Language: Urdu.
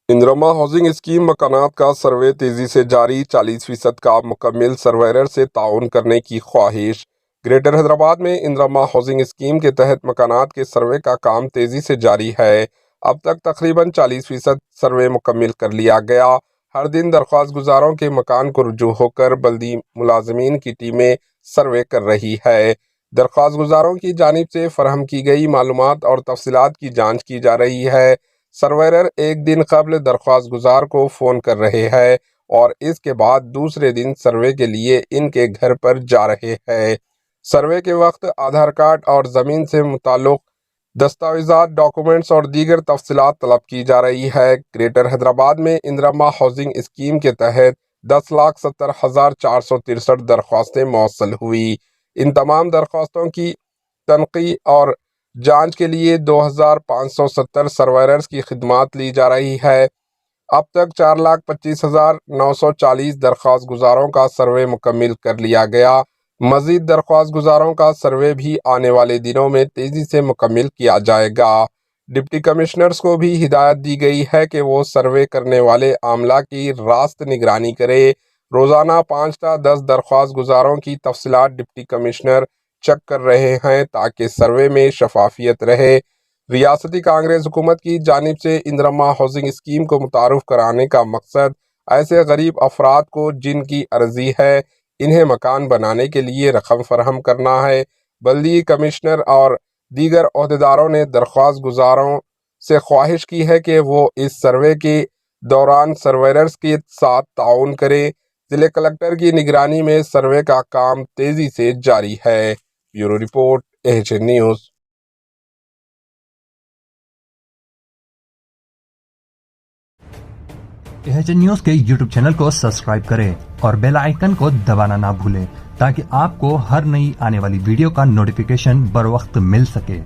اندرما ہاؤسنگ اسکیم مکانات کا سروے تیزی سے جاری، 40% کا مکمل سرویئر سے تعاون کرنے کی خواہش۔ گریٹر حیدرآباد میں اندرما ہاؤسنگ اسکیم کے تحت مکانات کے سروے کا کام تیزی سے جاری ہے۔ اب تک تقریباً 40% سروے مکمل کر لیا گیا۔ ہر دن درخواست گزاروں کے مکان کو رجوع ہو کر بلدی ملازمین کی ٹیمیں سروے کر رہی ہے۔ درخواست گزاروں کی جانب سے فراہم کی گئی معلومات اور تفصیلات کی جانچ کی جا رہی ہے۔ سرویئر ایک دن قبل درخواست گزار کو فون کر رہے ہیں اور اس کے بعد دوسرے دن سروے کے لیے ان کے گھر پر جا رہے ہیں۔ سروے کے وقت آدھار کارڈ اور زمین سے متعلق دستاویزات، ڈاکومنٹس اور دیگر تفصیلات طلب کی جا رہی ہے۔ گریٹر حیدرآباد میں اندرما ہاؤسنگ اسکیم کے تحت 10,70,463 درخواستیں موصول ہوئی۔ ان تمام درخواستوں کی تنقیح اور جانچ کے لیے 2,570 سرویئرز کی خدمات لی جا رہی ہے۔ اب تک 4,25,940 درخواست گزاروں کا سروے مکمل کر لیا گیا۔ مزید درخواست گزاروں کا سروے بھی آنے والے دنوں میں تیزی سے مکمل کیا جائے گا۔ ڈپٹی کمشنرز کو بھی ہدایت دی گئی ہے کہ وہ سروے کرنے والے عملہ کی راست نگرانی کرے۔ روزانہ 5 تا 10 درخواست گزاروں کی تفصیلات ڈپٹی کمشنر چیک کر رہے ہیں تاکہ سروے میں شفافیت رہے۔ ریاستی کانگریس حکومت کی جانب سے اندرما ہاؤسنگ اسکیم کو متعارف کرانے کا مقصد ایسے غریب افراد کو جن کی عرضی ہے انہیں مکان بنانے کے لیے رقم فراہم کرنا ہے۔ بلدی کمشنر اور دیگر عہدیداروں نے درخواست گزاروں سے خواہش کی ہے کہ وہ اس سروے کے دوران سرویئرز کے ساتھ تعاون کریں۔ ضلع کلکٹر کی نگرانی میں سروے کا کام تیزی سے جاری ہے۔ Bureau report AHN news. AHN news کے YouTube چینل کو سبسکرائب کریں اور بیل آئیکن کو دبانا نہ بھولیں تاکہ آپ کو ہر نئی آنے والی ویڈیو کا نوٹیفیکیشن بر وقت مل سکے۔